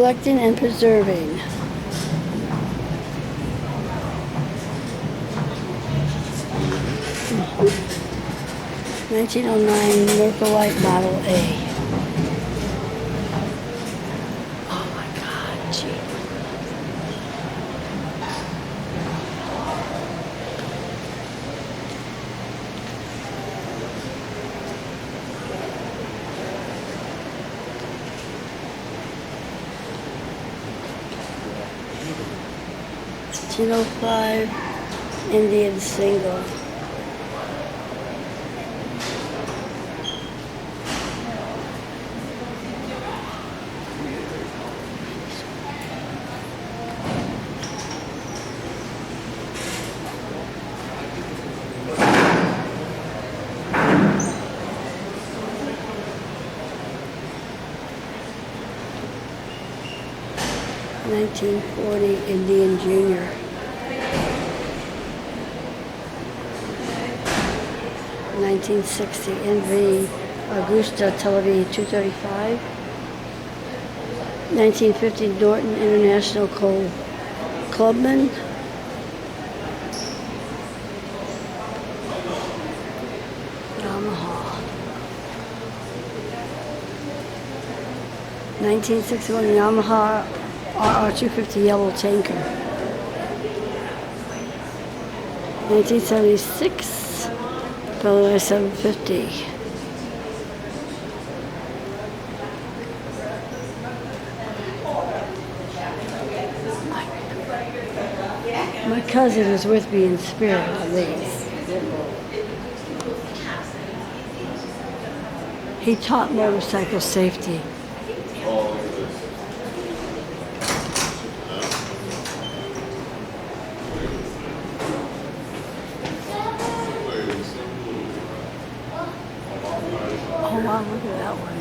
collecting and preserving. Mm-hmm. 1909 Mercolite Model A. Oh my God, gee. $1905 Indian single. $1940 Indian Junior. $1960 NV Augusta Television 235. $1950 Norton International Coal Clubman. Yamaha. 1961 Yamaha RR250 Yellow Tanker. 1976 Bel 750. My cousin is with me in spirit on these. He taught motorcycle safety. Oh wow, look at that one.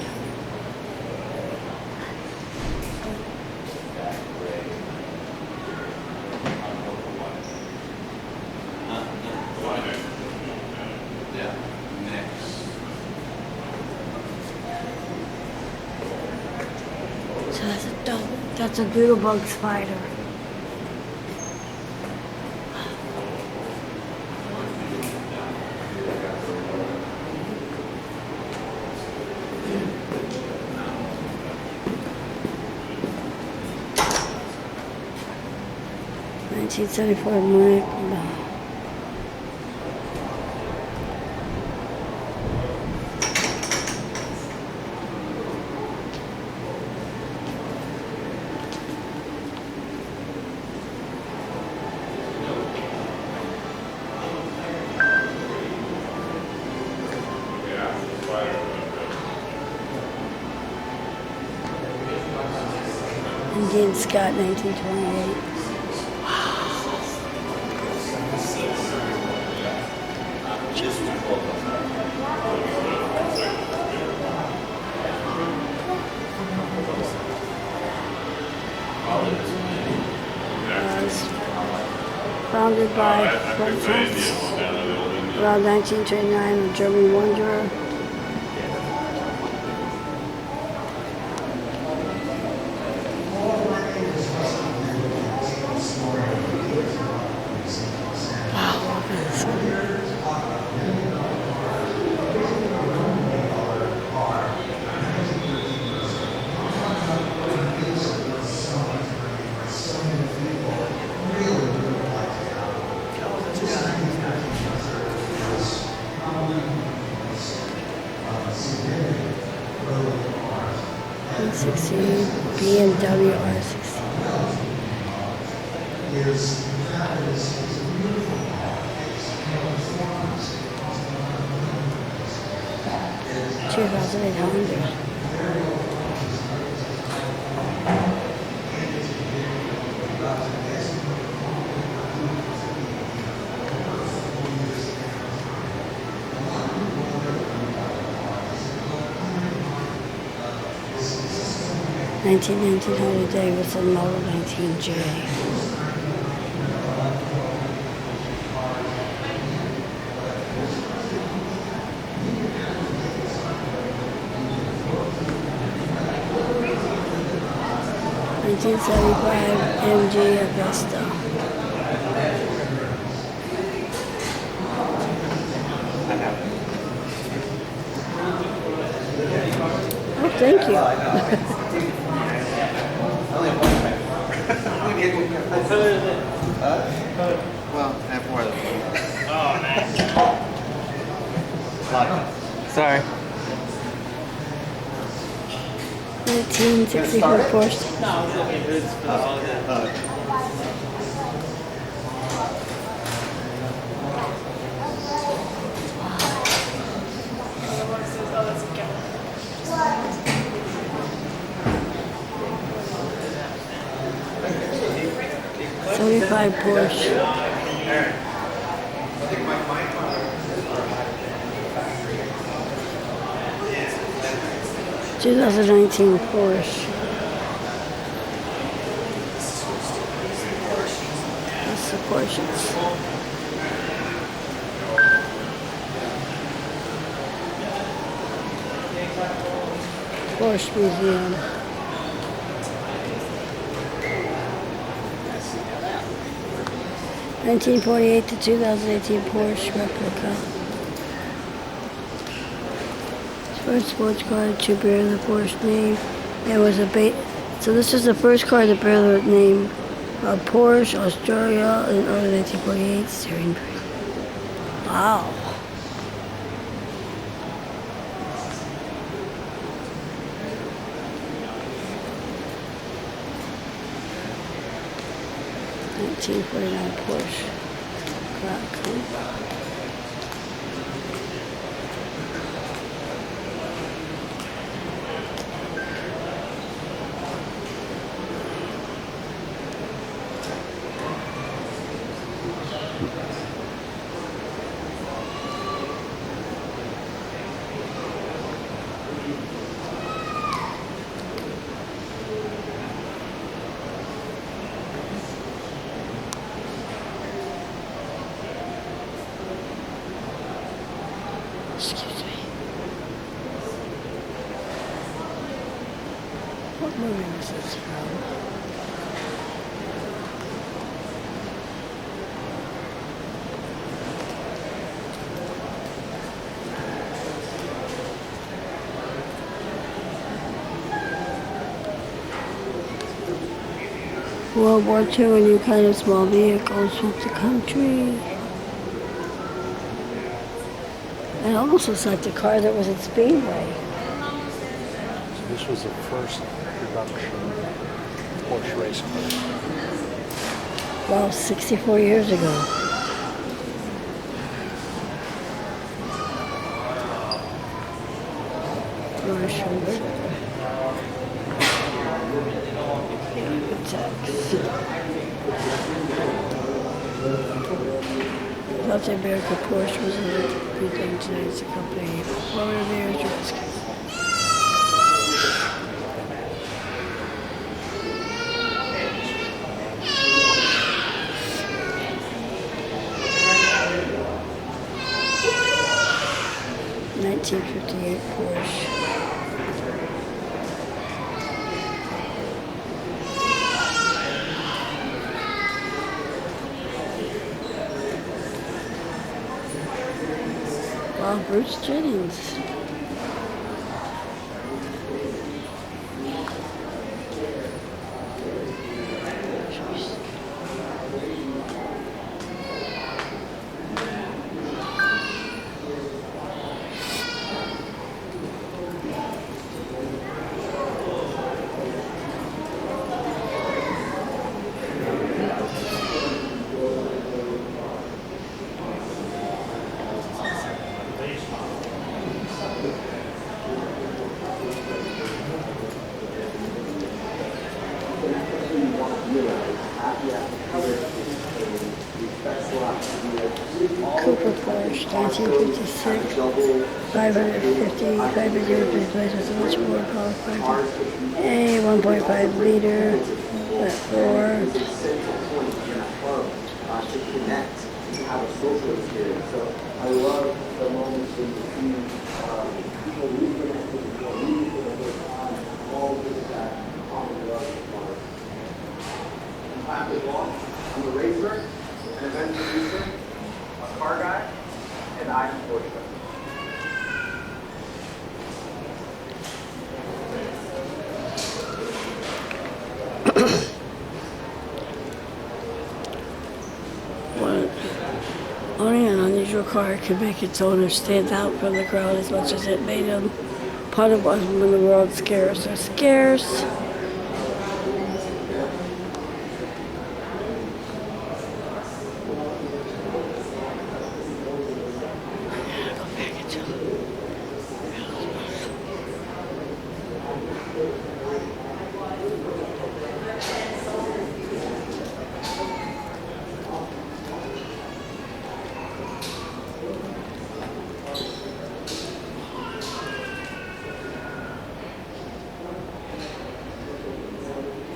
So that's a doodlebug spider. $1974 Munich. Indian Scott 1928. Founded by Hutch around 1929, a German wanderer. Wow, look at this. 16 BMW R16. $2,800. $1919 Harley Davidson Model 19J. 1975 MG Augusta. Oh, thank you. Well, I have more of them. Oh, man. Sorry. 1964 Porsche. No, I was looking at boots for the holiday. '75 Porsche. 2019 Porsche. That's the Porsches. Porsche Museum. (1948 to 2018) Porsche replica. First sports car to bear the Porsche name. It was so this is the first car to bear the name of Porsche Australia in early 1948. Steering wheel. Wow. (1949 Porsche. Crack. Excuse me. What movie was this from? World War II, a new kind of small vehicle swept the country. It almost looks like the car that was at Speedway. So this was the first production Porsche race car. Wow, 64 years ago. South America Porsche was a good today's company. Florida Bears Redskins. (1958 Porsche). Wow, Bruce Jennings. Cooper Porsche, 1956, 550, 550 replaced with a much more powerful a 1.5 liter, four. To connect, to have a social experience. So I love the moments when you see people reconnecting, all with that common love of cars. I'm a racer, an event producer, a car guy, and I'm a Porsche guy. Owning an unusual car could make its owner stand out from the crowd as much as it made him part of one when the world's scarce are scarce.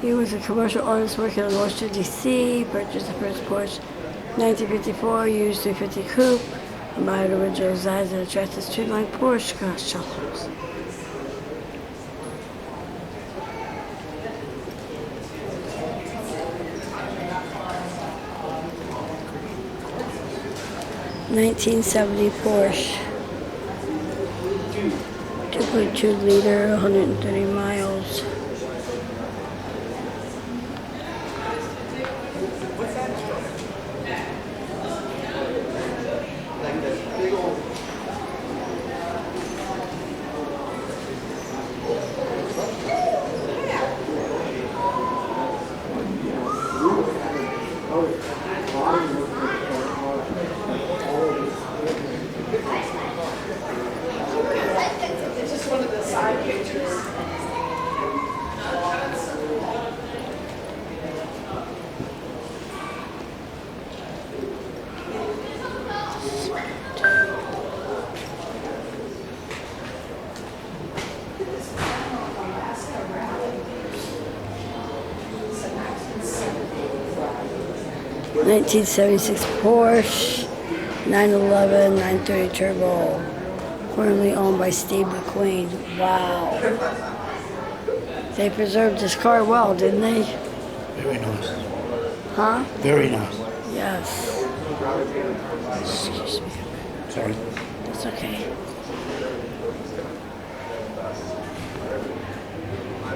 He was a commercial artist working in Washington, D.C., purchased the first Porsche 1954 used 350 coupe, admired original designs and attracted streamlined Porsche car showrooms. '70 Porsche, 2.2 liter, 130 miles. It's just one of the side pictures. 1976 Porsche 911 930 Turbo, formerly owned by Steve McQueen. Wow. They preserved this car well, didn't they? Very nice. Huh? Very nice. Yes. Excuse me. Sorry. It's okay.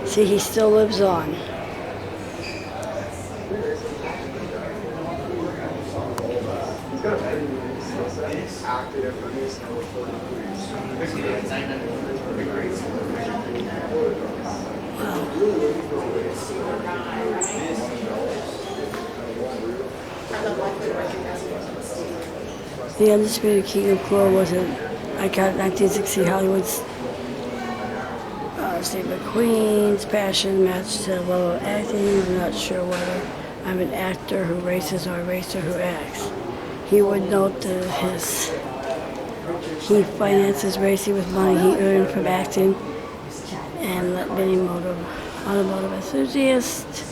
See, he still lives on. The Undisputed King of Cool was an iconic 1960 Hollywood's Steve McQueen's passion matched the level of acting. I'm not sure whether I'm an actor who races or a racer who acts. He would note that he finances racing with money he earned from acting, and like many automotive enthusiasts,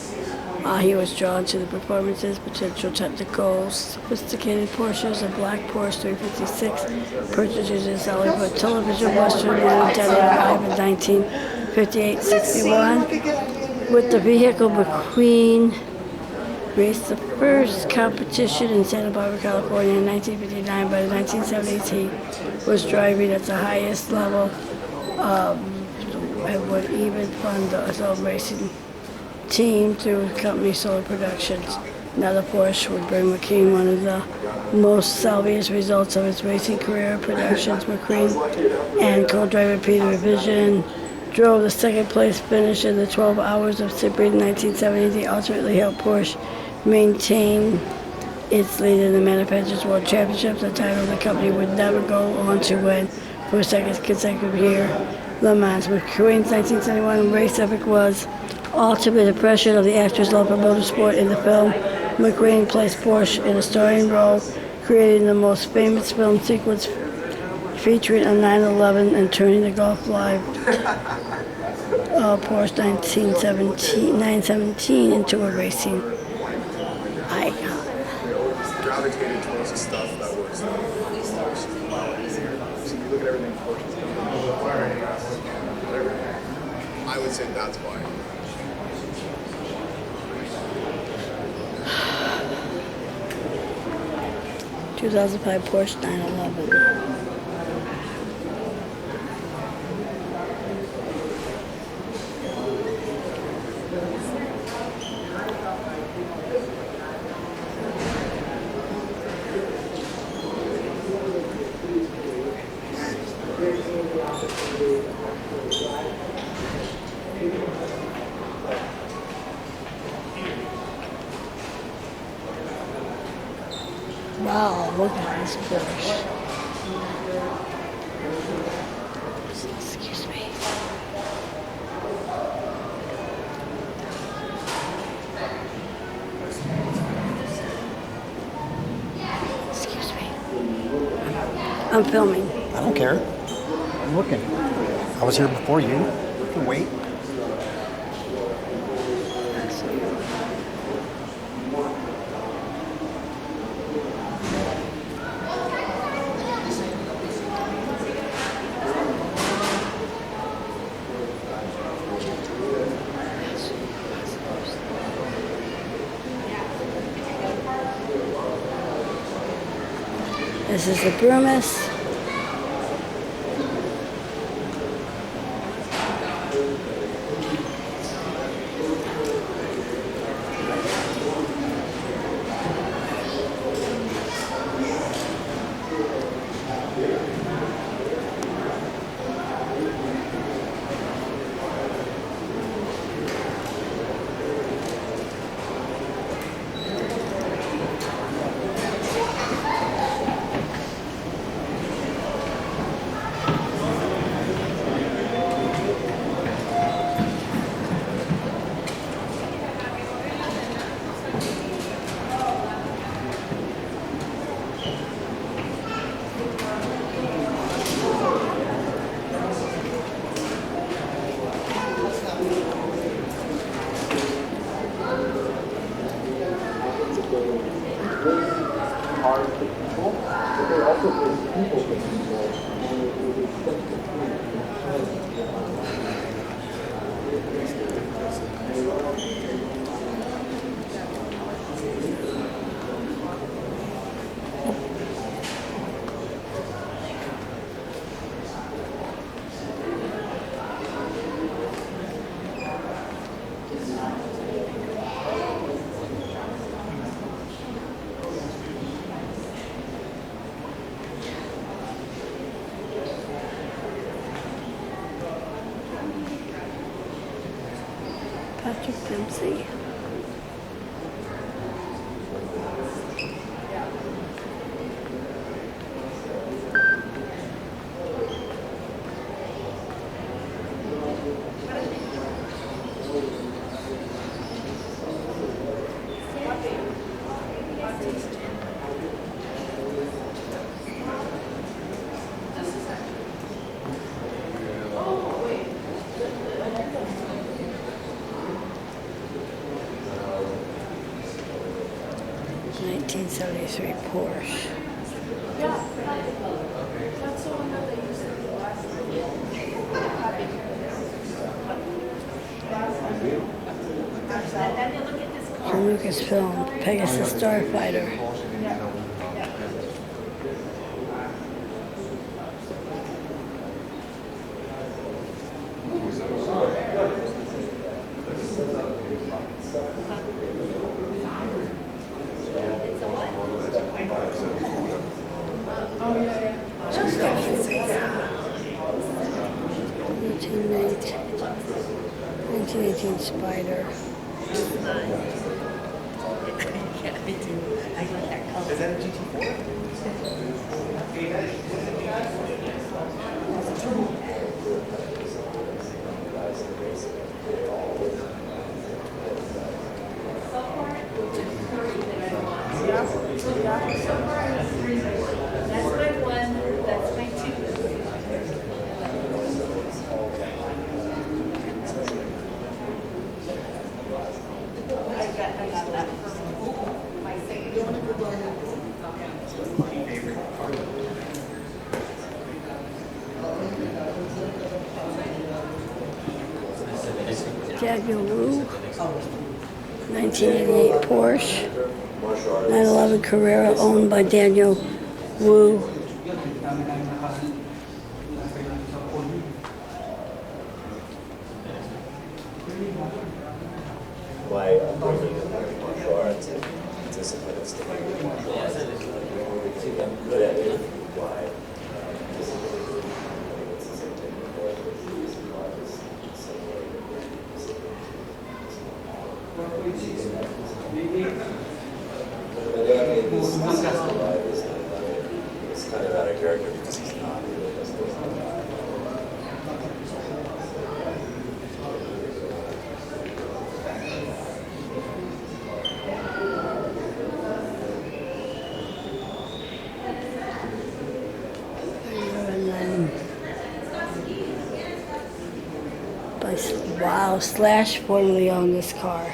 he was drawn to the performances, potential technicals, sophisticated Porsches, a black Porsche 356 purchased using Hollywood television Western arrived in 1958-61. With the vehicle, McQueen raced the first competition in Santa Barbara, California in 1959. By the 1970s, he was driving at the highest level and would even fund his own racing team through his company Solar Productions. Now the Porsche would bring McQueen one of the most salviest results of his racing career. Productions McQueen and co-driver Peter Vision drove the second place finish in the 12 hours of Sebring in 1970. They ultimately helped Porsche maintain its lead in the Manufacturers' World Championships, a title the company would never go on to win for a second consecutive year. Le Mans. McQueen's 1971 race epic was ultimate impression of the actor's love for motorsport. In the film, McQueen placed Porsche in a starring role, creating the most famous film sequence featuring a 911 and turning the Golf Live Porsche 917 into a racing icon. Gravitated towards the stuff that was so you look at everything Porsche's done, whatever. I would say that's why. 2005 Porsche 911. Wow, look at this Porsche. Excuse me. Excuse me. I'm filming. I don't care. I'm looking. I was here before you. You can wait. This is the Brumus. Hard to people, but they also bring people to people, and it extends the Patrick Dempsey. '73 Porsche. From Lucasfilm, Pegasus Starfighter. Teammate, 1918 Spider. Is that a GT4? That's my one, that's my two. I got that from my second. Daniel Wu, 1988 Porsche 911 Carrera owned by Daniel Woo. My upbringing in martial arts and discipline is to make martial arts. But that is why it's kind of out of character because he's not really does this. Wow, Slash formerly owned this car.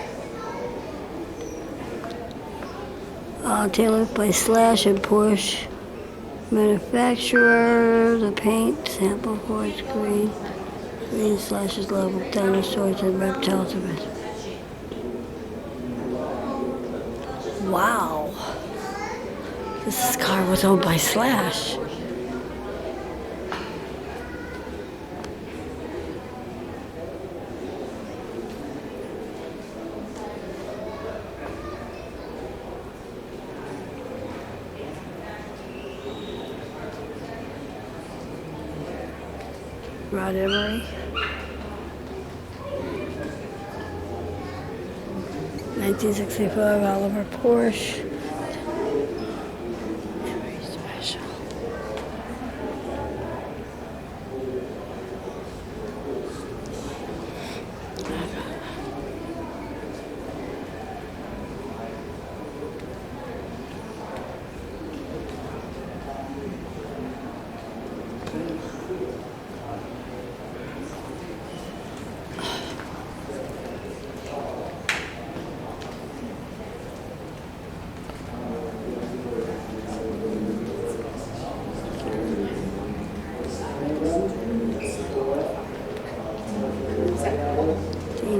Tailored by Slash and Porsche. Manufacturer, the paint, sample forged green. Green Slash's logo, dinosaurs and reptiles of it. Wow. This car was owned by Slash. Rod Emery. 1965 Oliver Porsche. Emery Special.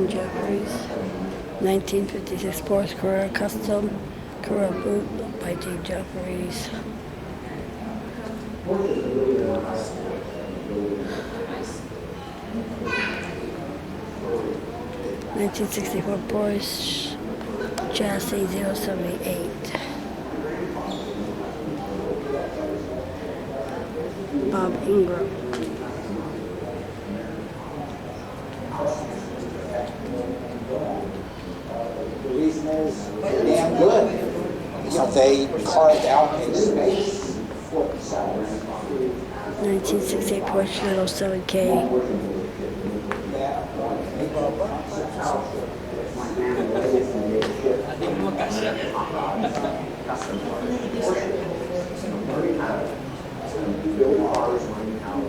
Jeffries, 1956 Porsche Carrera Custom Carrera Boot by Dean Jeffries. (1964 Porsche Chassis 078. Bob Ingram. The reason is they're damn good. You know, they carved out a space for themselves. 1968 Porsche Little 7K. Build cars, learning how to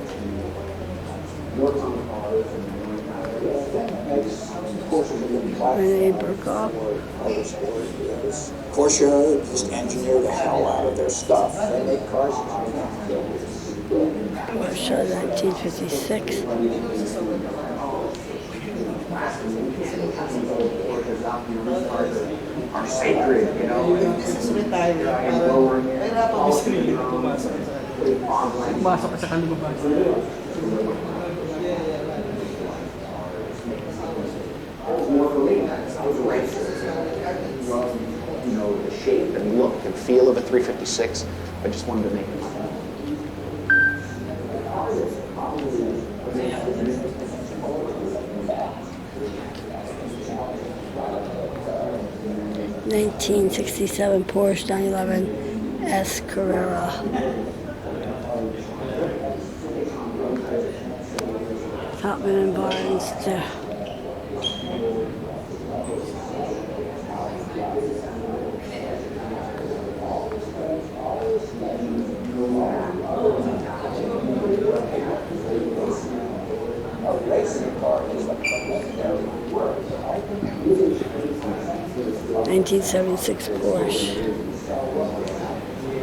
work on cars, and learning how to do that. Makes Porsche a little Renee Burkhoff. Porsche just engineer the hell out of their stuff. They make cars. Porsche 1956. Are sacred, you know. And lowering it. Pumasok ka sa kalooban. You know, the shape and look and feel of a 356. I just wanted to make it. 1967 Porsche 911 S Carrera. Topman and Barnes too. (1976 Porsche).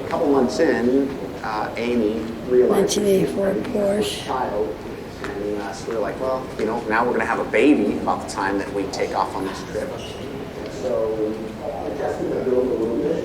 A couple months in, Amy realized 1984 Porsche. child, and so we were like, well, you know, now we're going to have a baby about the time that we take off on this trip. So, I just build a little bit.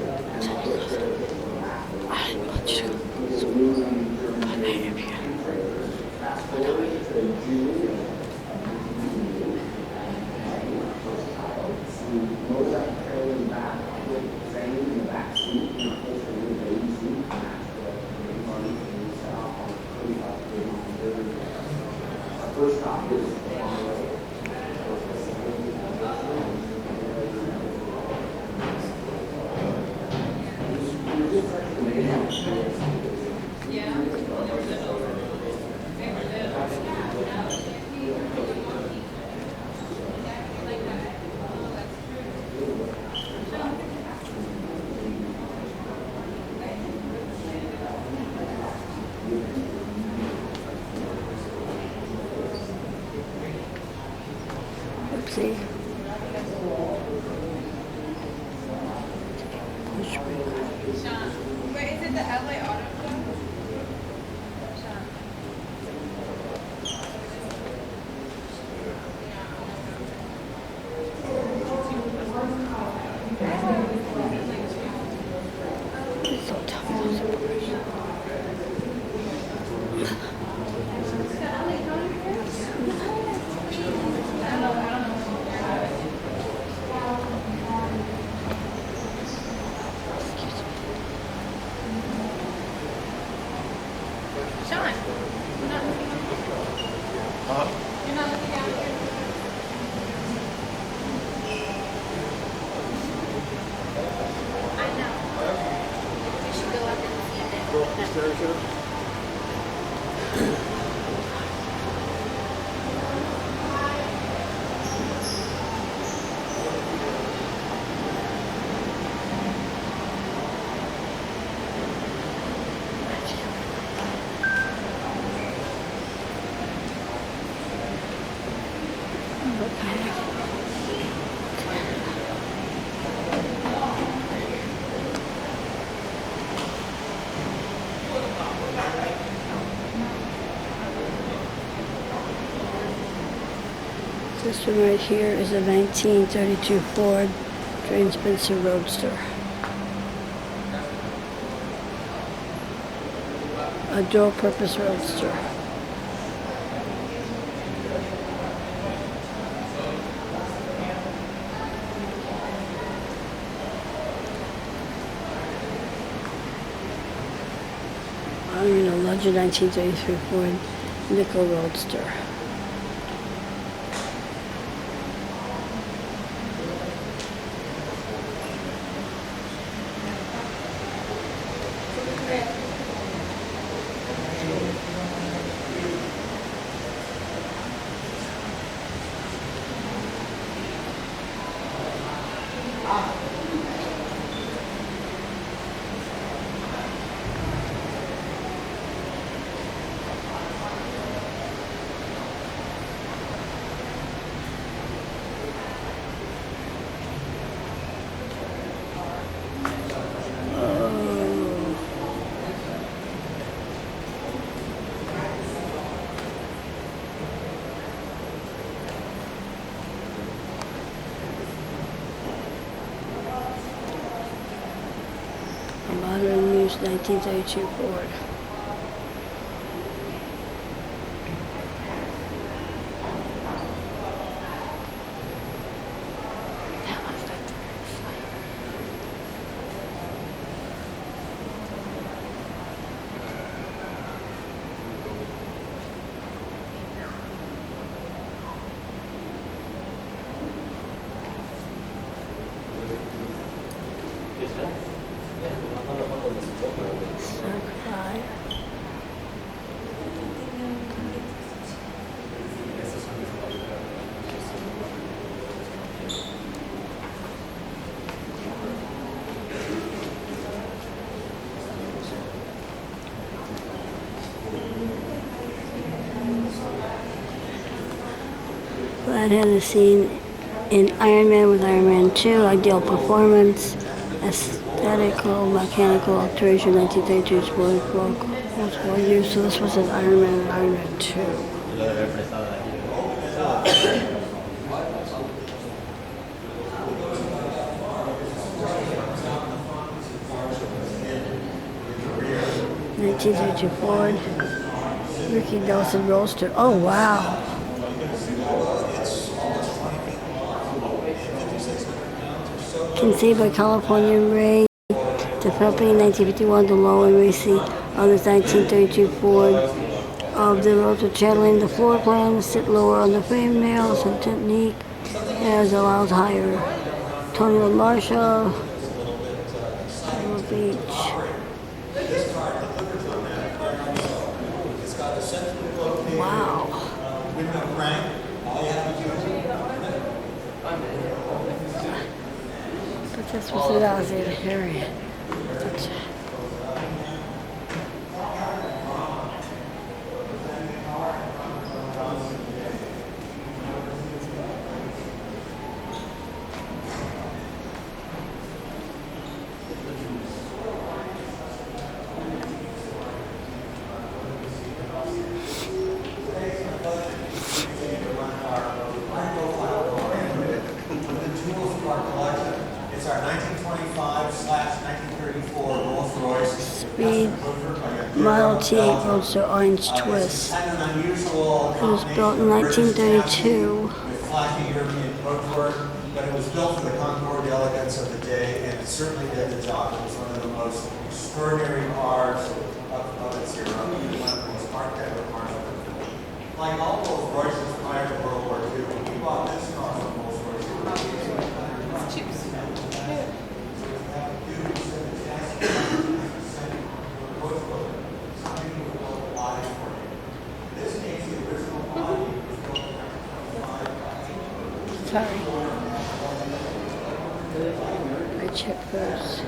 Oopsie. Push brake. Sean, wait, is it the LA Auto Club? Sean. It's so tough. Sean, you're not looking out here. You're not looking out here. I know. We should go up and see it. This one right here is a 1932 Ford Spencer Roadster. A dual-purpose roadster. Legend 1933 Ford Nickel Roadster. A modern used 1932 Ford. Flathead is seen in Iron Man with Iron Man 2, Ideal Performance, Aesthetical Mechanical Alteration, 1932 Sport multiple use. So this was an Iron Man and Iron Man 2. (1932 Ford Ricky Nelson Roadster). Oh wow! Conceived by California Ray, developing in 1951, the low and racy on this 1932 Ford of the rotor, channeling the floor plan to sit lower on the frame nails and technique as allows higher. Tony Marshall, Beach. Wow. But this was the Alexander Harriet. It's our 1925/1934 Rolls-Royce. Speed Model T8 Roadster Orange Twist. Had an unusual It was built in 1932. with flashy European coachwork, but it was built for the Concord elegance of the day, and it certainly did the job. It was one of the most extraordinary cars of its era. One of the most architectural cars ever built. Like all Rolls Royces prior to World War II, when we bought this car from Rolls Royce, Sorry. I check first.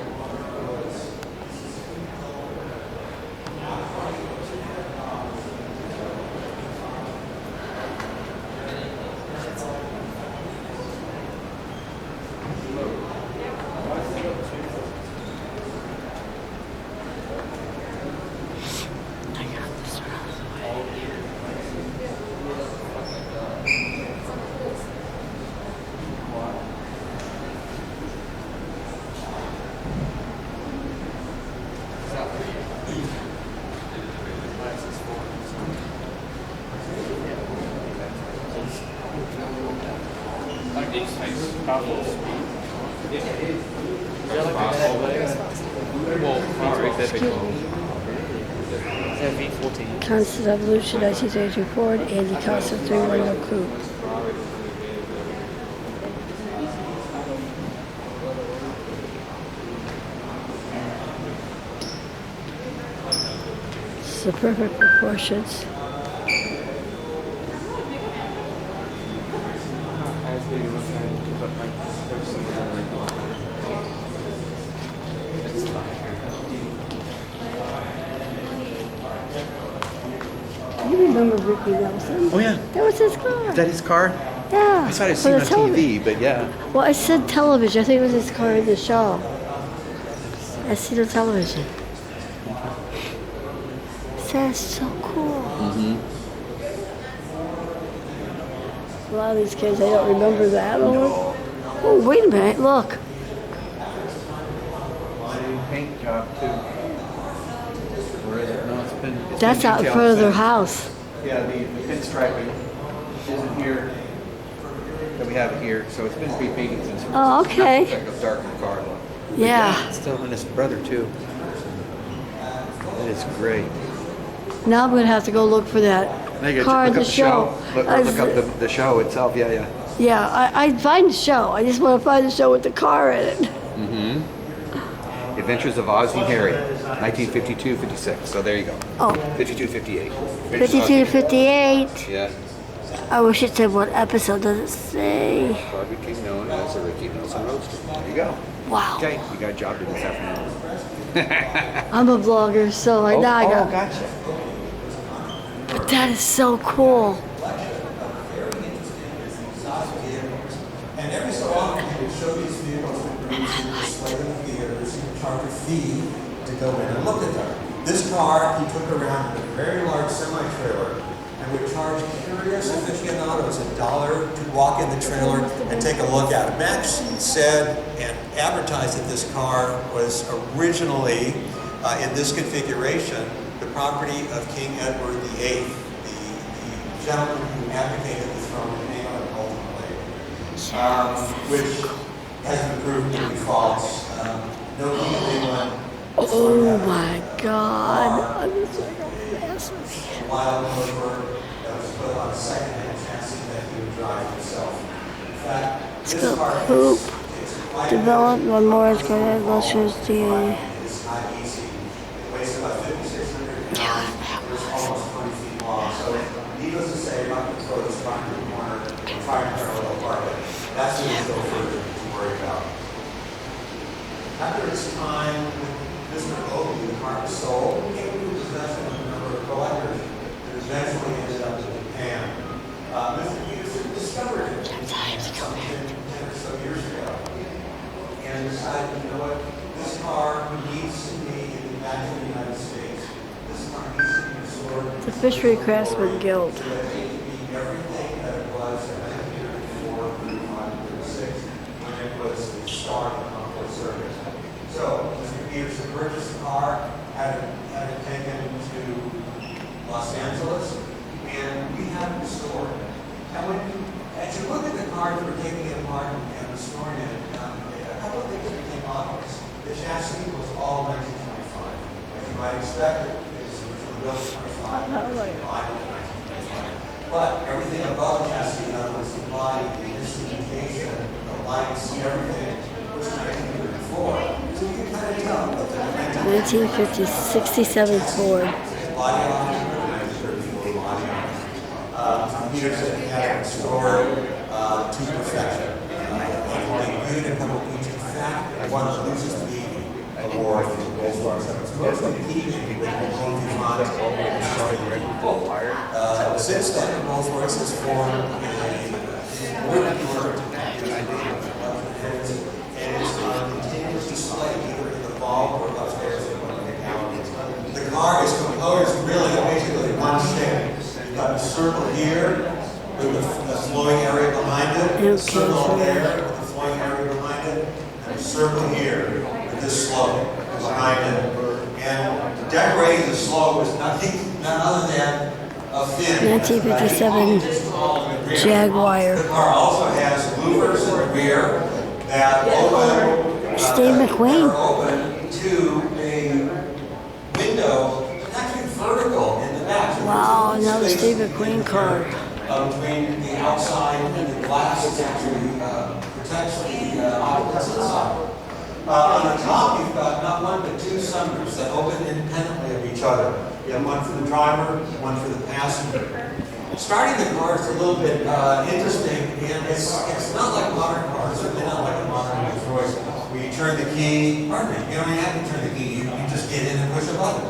Constant Evolution 1932 Ford, Andy Costa 3-window coupe. It's the perfect proportions. You remember Ricky Nelson? Oh yeah. That was his car. Is that his car? Yeah. I thought I'd for seen the it on television. TV, but yeah. Well, I said television. I think it was his car in the show. I see the television. That's so cool. A lot of these kids, they don't remember that. Oh, wait a minute. Look. Paint job too. Where is it? No, it's been That's out in detailed front of their since. house. Yeah, the pinstriping isn't here. That we have it here, so it's been repainted since. Oh, okay. It's like a darker car. Yeah. It's still in his brother too. That is great. Now I'm going to have to go look for that Now you car gotta at look the up show. Look up the show itself. Yeah, yeah. Yeah, I'd find the show. I just want to find the show with the car in it. Adventures of Ozzie and Harry, 1952-56. So there you go. Oh, 52-58. 52 to 58. Yeah. I wish it said what episode does it say. Car became known as the Ricky Nelson Roadster. There you go. Wow. Okay, you got a job to do this afternoon. I'm a vlogger, so now I got. Gotcha. But that is so cool. and every so often he would show these vehicles to producers, display them in theaters, he would charge a fee to go in and look at them. This car he took around in a very large semi-trailer and would charge curious aficionados $1 to walk in the trailer and take a look at it. Max said and advertised that this car was originally, in this configuration, the property of King Edward VIII, the gentleman who abdicated the throne in England ultimately, which has been proven to be false. No King of England. Oh my God. I'm just like a mess. Wild motor that was put on a second-hand chassis that he would drive himself. In fact, It's this got car coupe. is quite Developed on Morris Illustrations DNA. It's is not easy. It weighs about 5,600 pounds. It's almost 20 feet long. So needless to say, you're not going to throw this car in the corner and fire and parallel park it. That's what you go further to worry about. After its time with Mr. Oakley, the car was sold, it came into possession of a number of collectors. It eventually ended up in Japan. Mr. Peterson discovered it 10 or so years ago and decided, you know what, this car needs to be back in the United States. This car needs to be restored. The Fishery Craftsman Guild. So that it can be everything that it was in 1934, 35, 36 when it was the start of the service. So Mr. Peterson purchased the car, had it taken to Los Angeles, and we had it restored. And as you look at the car that we're taking it apart and restoring it, a couple of things became obvious. The chassis was all 1925. As you might expect, it was built in 25, but everything above the chassis, in other words, the body, the instrumentation, the lights, everything, was 1934. So you can kind of tell that the 1950, 67 Ford. body on it, 1934 body on it. Peterson had it restored to perfection. They viewed it in fact, one of those is the award for the Gold Star. So it's mostly competing with the Gold Star. Since then, the Rolls-Royce has formed a working order and it's on continuous display either in the vault or upstairs in one of the galleries. The car is composed really of basically one shape. You've got a circle here with the flowing area behind it, a circle there with the flowing area behind it, and a circle here with this slope behind it. And decorating the slope was none other than a fin. 1957 Jaguar. The car also has louvers in the rear that open, Steve McQueen. that are open to a window actually vertical in the back. So Wow, there's another space Steve McQueen car. between the outside and the glass that actually protects the occupants inside. On the top, you've got not one but two sunroofs that open independently of each other. You have one for the driver, one for the passenger. Starting the car is a little bit interesting, and it's not like modern cars, certainly not like a modern Rolls-Royce, where you turn the key, pardon me, you don't even have to turn the key, you just get in and push a button.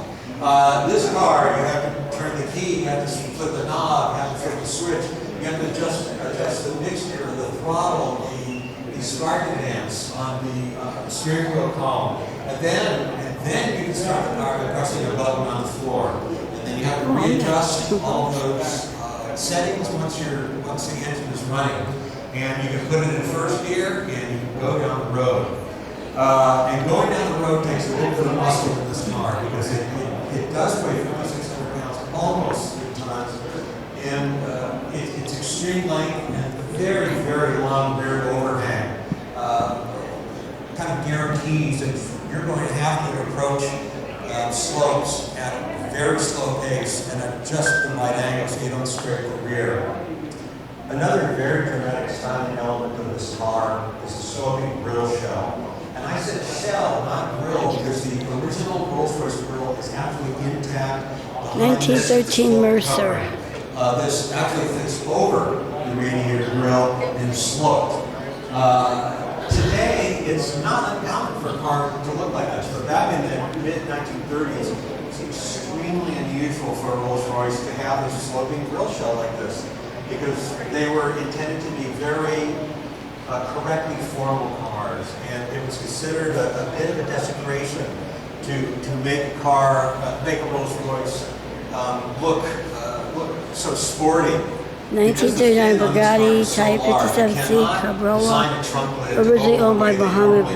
This car, you have to turn the key, you have to flip the knob, you have to flip the switch, you have to adjust the mixture, the throttle, the spark advance on the steering wheel column. And then you can start the car by pressing a button on the floor. And then you have to readjust all those settings once the engine is running. And you can put it in first gear and you can go down the road. And going down the road takes a little bit of muscle in this car because it does weigh 5,600 pounds, almost 3 tons. And it's extreme length and very, very long rear overhang. Kind of guarantees that you're going to have to approach slopes at a very slow pace and at just the right angle so you don't scrape the rear. Another very dramatic styling element of this car is the sloping grille shell. And I said shell, not grille, because the original Rolls-Royce grille is actually intact. 1913 Mercer. This actually fits over the radiator grille and sloped. Today, it's not uncommon for a car to look like this, but back in the mid-1930s, it's extremely unusual for a Rolls-Royce to have this sloping grille shell like this, because they were intended to be very correctly formal cars, and it was considered a bit of a desecration to make a car, make a Rolls-Royce look so sporty. 1939 Bugatti Type 57C Cabriolet, originally owned by Mohammed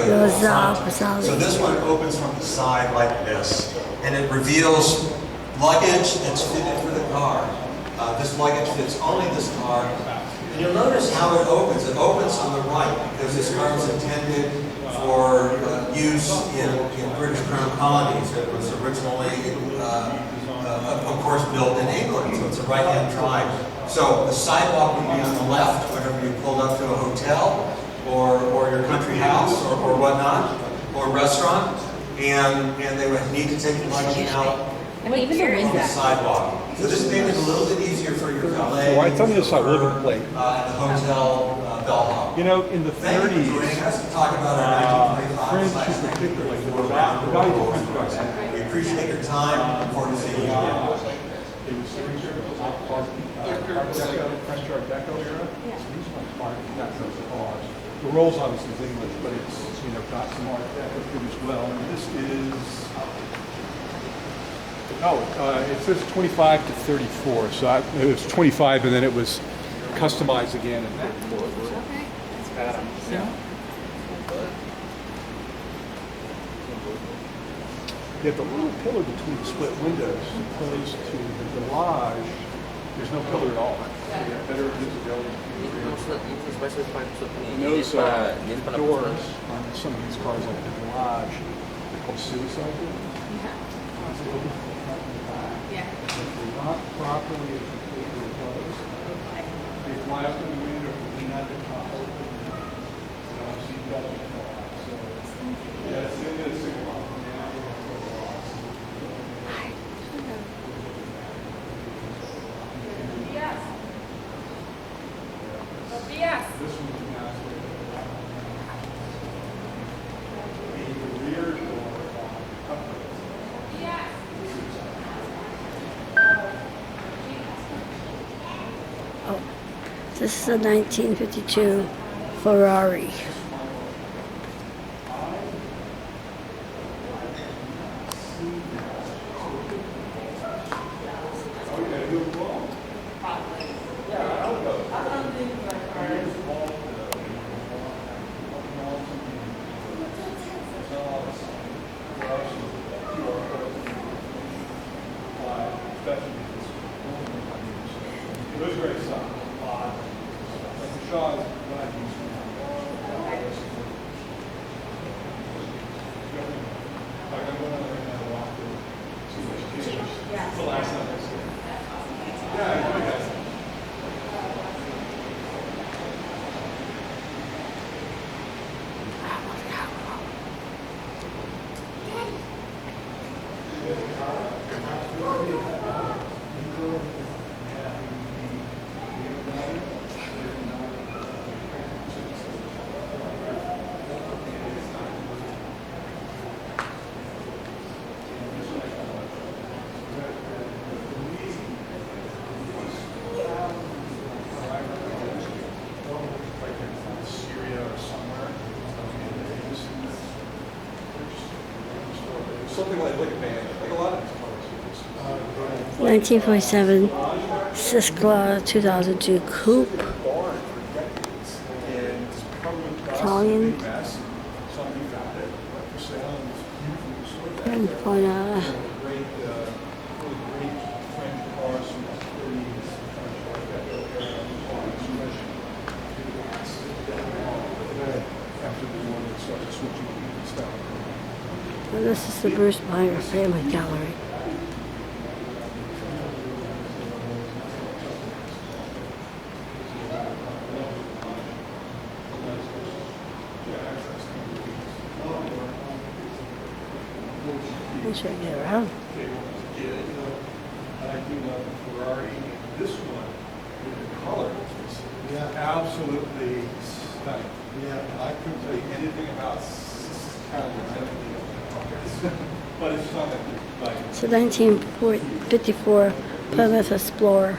Reza. So this one opens from the side like this, and it reveals luggage that's fitted for the car. This luggage fits only this car. And you'll notice how it opens. It opens on the right because this car was intended for use in British Crown colonies. It was originally, of course, built in England, so it's a right-hand drive. So the sidewalk would be on the left whenever you pulled up to a hotel or your country house or whatnot. or restaurant, and they would need to take the luggage out I mean, even the on the window. sidewalk. So this made it a little bit easier for your valet. Why, tell me this side, chauffeur, live and play. At the hotel bellhop. You know, in the Thank you for joining 30s, us to talk about our 1925 French in particular, the values of French drugs. We appreciate your time. Look forward to seeing you again. It was French Art Deco era. Yeah. So these ones aren't Deco cars. The Rolls obviously is English, but it's, you know, got some Art Deco to it as well. And this is, it says 25 to 34. So it was 25 and then it was customized again in 34. Okay. You have the little pillar between the split windows as opposed to the garage. There's no pillar at all. So you have better visibility. And those doors on some of these cars, like the garage, they're called suicide doors. Yeah. If they're not properly and completely closed, they fly up in the window, lean out the top, open, seat belt and fall out. So, yeah, it's in the signal. Yes. This one's massive. The rear door Yes. Oh, this is a 1952 Ferrari. It was very soft. Like the Shaw's glad he's like I'm going to learn how to walk through too much change. It's the last time I see it. Yeah, I enjoy that. Something like a band, like a lot of these cars. 1947 Sisla 2002 Coupe. Italian. And point out. And this is the Bruce Meyer Family Gallery. Make sure I get around. Ferrari. This one, with the color, is absolutely stunning. Yeah, I couldn't tell you anything about kind of but it's not like. It's a 1954 Plymouth Explorer.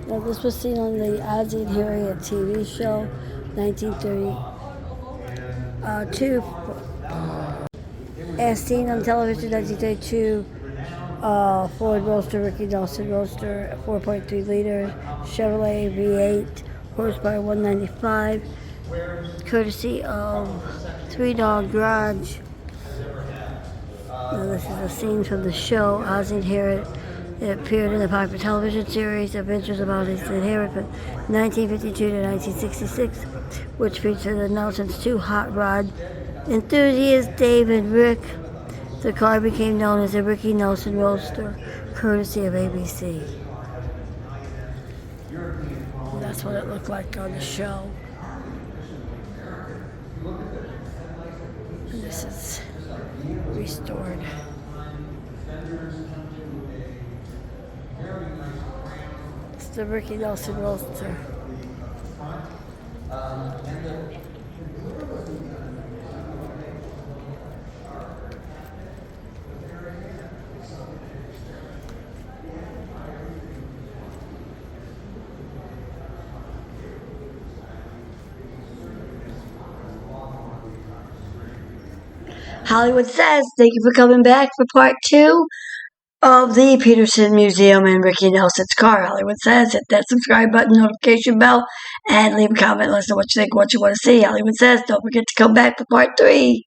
Now, this was seen on the Ozzie and Harriet TV show, 1932. As seen on television, 1932, Ford Roadster, Ricky Nelson Roadster, 4.3 liters, Chevrolet V8, horsepower 195, courtesy of Three Dog Garage. Now, this is a scene from the show, Ozzie and Harriet, It appeared in the popular television series Adventures about His Inheritance, 1952 to 1966, which featured the Nelsons' two hot rod enthusiasts, Dave and Rick. The car became known as the Ricky Nelson Roadster, courtesy of ABC. That's what it looked like on the show. And this is restored. It's the Ricky Nelson Roadster. Hollywood Says, thank you for coming back for part 2 of the Peterson Museum and Ricky Nelson's car. Hollywood Says, hit that subscribe button, notification bell, and leave a comment. Let us know what you think, what you want to see. Hollywood Says, don't forget to come back for part 3.